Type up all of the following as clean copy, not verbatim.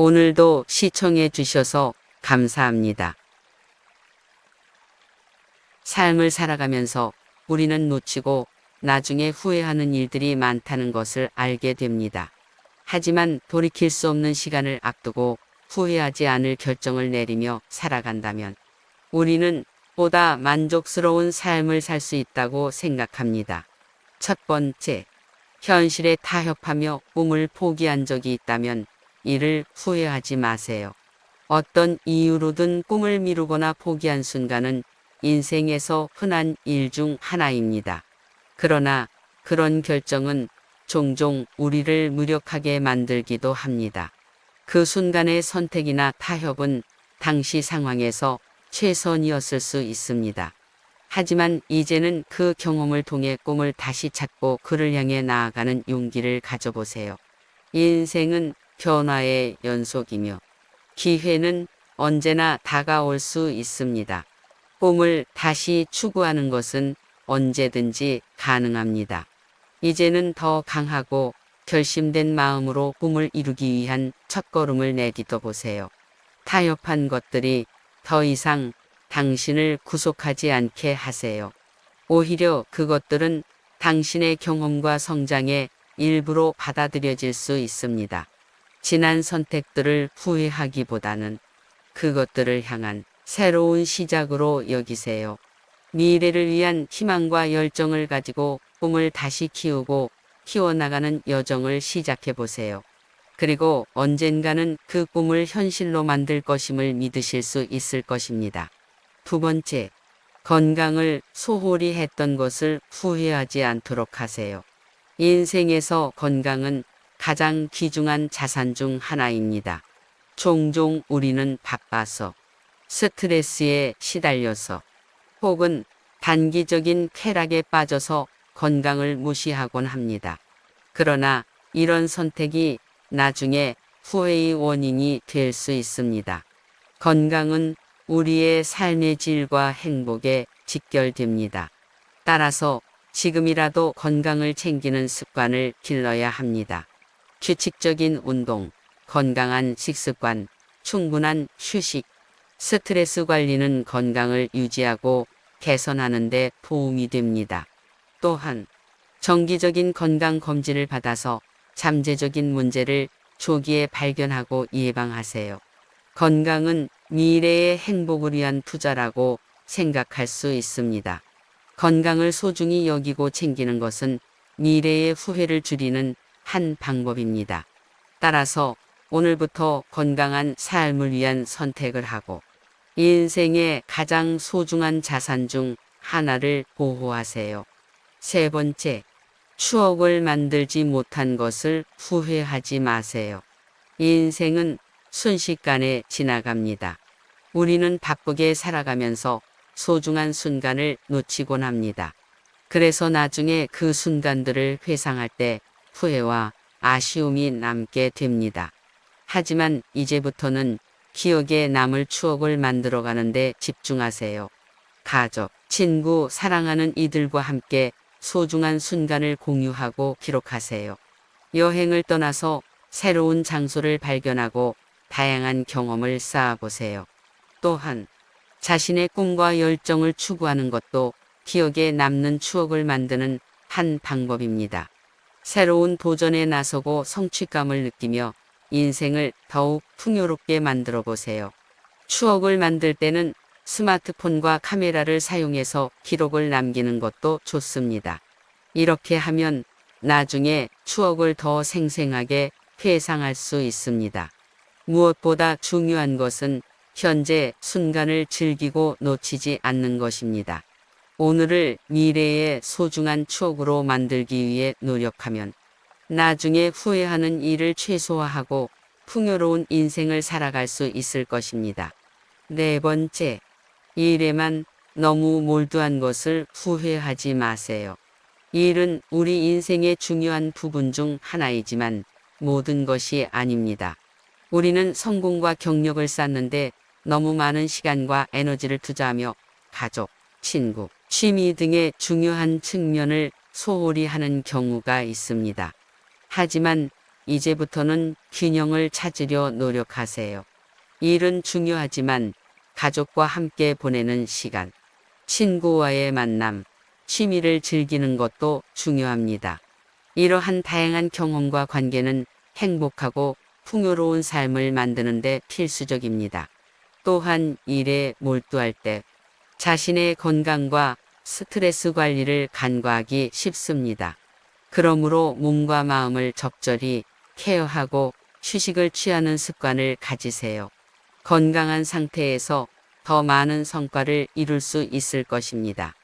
오늘도 시청해 주셔서 감사합니다. 삶을 살아가면서 우리는 놓치고 나중에 후회하는 일들이 많다는 것을 알게 됩니다. 하지만 돌이킬 수 없는 시간을 앞두고 후회하지 않을 결정을 내리며 살아간다면 우리는 보다 만족스러운 삶을 살 수 있다고 생각합니다. 첫 번째, 현실에 타협하며 꿈을 포기한 적이 있다면 이를 후회하지 마세요. 어떤 이유로든 꿈을 미루거나 포기한 순간은 인생에서 흔한 일 중 하나입니다. 그러나 그런 결정은 종종 우리를 무력하게 만들기도 합니다. 그 순간의 선택이나 타협은 당시 상황에서 최선이었을 수 있습니다. 하지만 이제는 그 경험을 통해 꿈을 다시 찾고 그를 향해 나아가는 용기를 가져보세요. 인생은 변화의 연속이며 기회는 언제나 다가올 수 있습니다. 꿈을 다시 추구하는 것은 언제든지 가능합니다. 이제는 더 강하고 결심된 마음으로 꿈을 이루기 위한 첫걸음을 내딛어 보세요. 타협한 것들이 더 이상 당신을 구속하지 않게 하세요. 오히려 그것들은 당신의 경험과 성장의 일부로 받아들여질 수 있습니다. 지난 선택들을 후회하기보다는 그것들을 향한 새로운 시작으로 여기세요. 미래를 위한 희망과 열정을 가지고 꿈을 다시 키우고 키워나가는 여정을 시작해 보세요. 그리고 언젠가는 그 꿈을 현실로 만들 것임을 믿으실 수 있을 것입니다. 두 번째, 건강을 소홀히 했던 것을 후회하지 않도록 하세요. 인생에서 건강은 가장 귀중한 자산 중 하나입니다. 종종 우리는 바빠서, 스트레스에 시달려서, 혹은 단기적인 쾌락에 빠져서 건강을 무시하곤 합니다. 그러나 이런 선택이 나중에 후회의 원인이 될 수 있습니다. 건강은 우리의 삶의 질과 행복에 직결됩니다. 따라서 지금이라도 건강을 챙기는 습관을 길러야 합니다. 규칙적인 운동, 건강한 식습관, 충분한 휴식, 스트레스 관리는 건강을 유지하고 개선하는 데 도움이 됩니다. 또한 정기적인 건강 검진을 받아서 잠재적인 문제를 조기에 발견하고 예방하세요. 건강은 미래의 행복을 위한 투자라고 생각할 수 있습니다. 건강을 소중히 여기고 챙기는 것은 미래의 후회를 줄이는 한 방법입니다. 따라서 오늘부터 건강한 삶을 위한 선택을 하고 인생의 가장 소중한 자산 중 하나를 보호하세요. 세 번째, 추억을 만들지 못한 것을 후회하지 마세요. 인생은 순식간에 지나갑니다. 우리는 바쁘게 살아가면서 소중한 순간을 놓치곤 합니다. 그래서 나중에 그 순간들을 회상할 때 후회와 아쉬움이 남게 됩니다. 하지만 이제부터는 기억에 남을 추억을 만들어가는 데 집중하세요. 가족, 친구, 사랑하는 이들과 함께 소중한 순간을 공유하고 기록하세요. 여행을 떠나서 새로운 장소를 발견하고 다양한 경험을 쌓아보세요. 또한 자신의 꿈과 열정을 추구하는 것도 기억에 남는 추억을 만드는 한 방법입니다. 새로운 도전에 나서고 성취감을 느끼며 인생을 더욱 풍요롭게 만들어 보세요. 추억을 만들 때는 스마트폰과 카메라를 사용해서 기록을 남기는 것도 좋습니다. 이렇게 하면 나중에 추억을 더 생생하게 회상할 수 있습니다. 무엇보다 중요한 것은 현재 순간을 즐기고 놓치지 않는 것입니다. 오늘을 미래의 소중한 추억으로 만들기 위해 노력하면 나중에 후회하는 일을 최소화하고 풍요로운 인생을 살아갈 수 있을 것입니다. 네 번째, 일에만 너무 몰두한 것을 후회하지 마세요. 일은 우리 인생의 중요한 부분 중 하나이지만 모든 것이 아닙니다. 우리는 성공과 경력을 쌓는데 너무 많은 시간과 에너지를 투자하며 가족, 친구, 취미 등의 중요한 측면을 소홀히 하는 경우가 있습니다. 하지만 이제부터는 균형을 찾으려 노력하세요. 일은 중요하지만 가족과 함께 보내는 시간, 친구와의 만남, 취미를 즐기는 것도 중요합니다. 이러한 다양한 경험과 관계는 행복하고 풍요로운 삶을 만드는 데 필수적입니다. 또한 일에 몰두할 때 자신의 건강과 스트레스 관리를 간과하기 쉽습니다. 그러므로 몸과 마음을 적절히 케어하고 휴식을 취하는 습관을 가지세요. 건강한 상태에서 더 많은 성과를 이룰 수 있을 것입니다.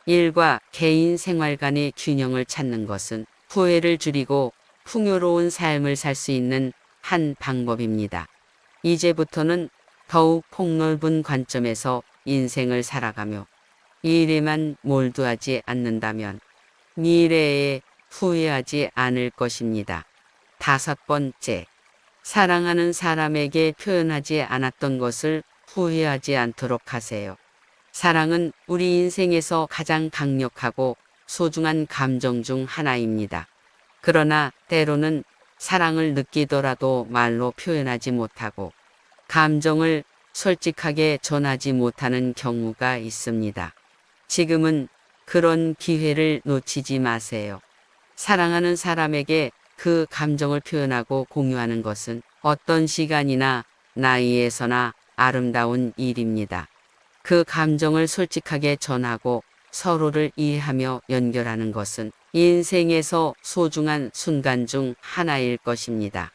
일과 개인 생활 간의 균형을 찾는 것은 후회를 줄이고 풍요로운 삶을 살 수 있는 한 방법입니다. 이제부터는 더욱 폭넓은 관점에서 인생을 살아가며 일에만 몰두하지 않는다면 미래에 후회하지 않을 것입니다. 5번째, 사랑하는 사람에게 표현하지 않았던 것을 후회하지 않도록 하세요. 사랑은 우리 인생에서 가장 강력하고 소중한 감정 중 하나입니다. 그러나 때로는 사랑을 느끼더라도 말로 표현하지 못하고 감정을 솔직하게 전하지 못하는 경우가 있습니다. 지금은 그런 기회를 놓치지 마세요. 사랑하는 사람에게 그 감정을 표현하고 공유하는 것은 어떤 시간이나 나이에서나 아름다운 일입니다. 그 감정을 솔직하게 전하고 서로를 이해하며 연결하는 것은 인생에서 소중한 순간 중 하나일 것입니다.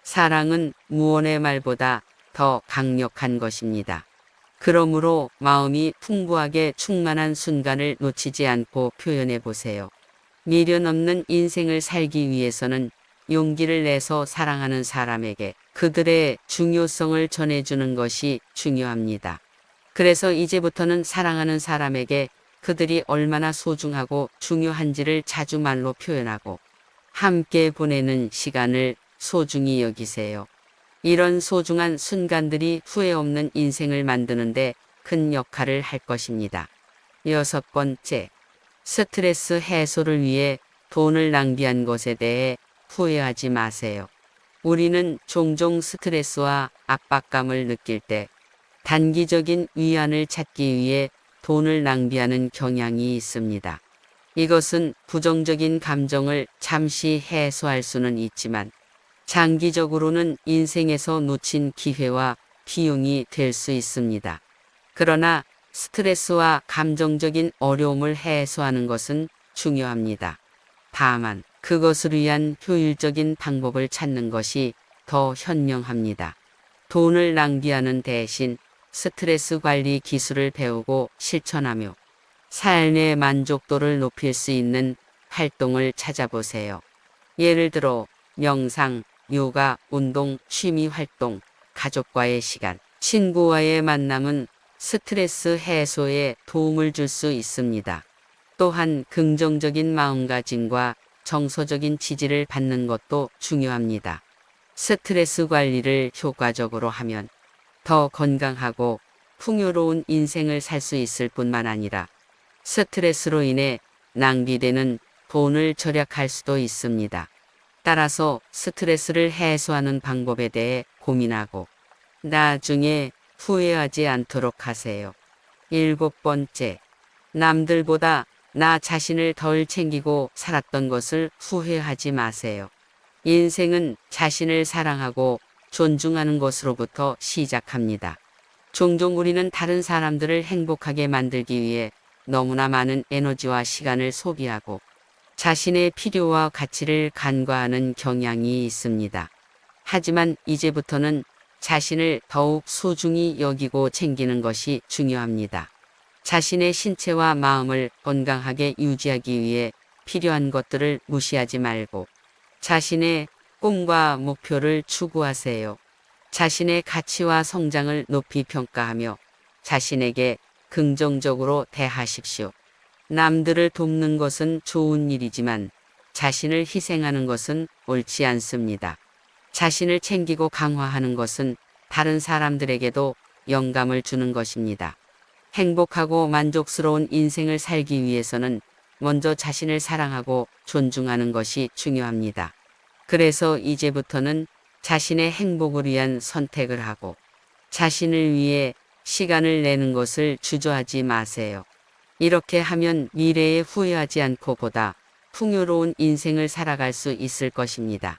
사랑은 무언의 말보다 더 강력한 것입니다. 그러므로 마음이 풍부하게 충만한 순간을 놓치지 않고 표현해 보세요. 미련 없는 인생을 살기 위해서는 용기를 내서 사랑하는 사람에게 그들의 중요성을 전해주는 것이 중요합니다. 그래서 이제부터는 사랑하는 사람에게 그들이 얼마나 소중하고 중요한지를 자주 말로 표현하고 함께 보내는 시간을 소중히 여기세요. 이런 소중한 순간들이 후회 없는 인생을 만드는데 큰 역할을 할 것입니다. 6번째, 스트레스 해소를 위해 돈을 낭비한 것에 대해 후회하지 마세요. 우리는 종종 스트레스와 압박감을 느낄 때 단기적인 위안을 찾기 위해 돈을 낭비하는 경향이 있습니다. 이것은 부정적인 감정을 잠시 해소할 수는 있지만 장기적으로는 인생에서 놓친 기회와 비용이 될 수 있습니다. 그러나 스트레스와 감정적인 어려움을 해소하는 것은 중요합니다. 다만 그것을 위한 효율적인 방법을 찾는 것이 더 현명합니다. 돈을 낭비하는 대신 스트레스 관리 기술을 배우고 실천하며 삶의 만족도를 높일 수 있는 활동을 찾아보세요. 예를 들어 명상, 요가, 운동, 취미 활동, 가족과의 시간, 친구와의 만남은 스트레스 해소에 도움을 줄 수 있습니다. 또한 긍정적인 마음가짐과 정서적인 지지를 받는 것도 중요합니다. 스트레스 관리를 효과적으로 하면 더 건강하고 풍요로운 인생을 살 수 있을 뿐만 아니라 스트레스로 인해 낭비되는 돈을 절약할 수도 있습니다. 따라서 스트레스를 해소하는 방법에 대해 고민하고 나중에 후회하지 않도록 하세요. 7번째, 남들보다 나 자신을 덜 챙기고 살았던 것을 후회하지 마세요. 인생은 자신을 사랑하고 존중하는 것으로부터 시작합니다. 종종 우리는 다른 사람들을 행복하게 만들기 위해 너무나 많은 에너지와 시간을 소비하고 자신의 필요와 가치를 간과하는 경향이 있습니다. 하지만 이제부터는 자신을 더욱 소중히 여기고 챙기는 것이 중요합니다. 자신의 신체와 마음을 건강하게 유지하기 위해 필요한 것들을 무시하지 말고 자신의 꿈과 목표를 추구하세요. 자신의 가치와 성장을 높이 평가하며 자신에게 긍정적으로 대하십시오. 남들을 돕는 것은 좋은 일이지만 자신을 희생하는 것은 옳지 않습니다. 자신을 챙기고 강화하는 것은 다른 사람들에게도 영감을 주는 것입니다. 행복하고 만족스러운 인생을 살기 위해서는 먼저 자신을 사랑하고 존중하는 것이 중요합니다. 그래서 이제부터는 자신의 행복을 위한 선택을 하고 자신을 위해 시간을 내는 것을 주저하지 마세요. 이렇게 하면 미래에 후회하지 않고 보다 풍요로운 인생을 살아갈 수 있을 것입니다.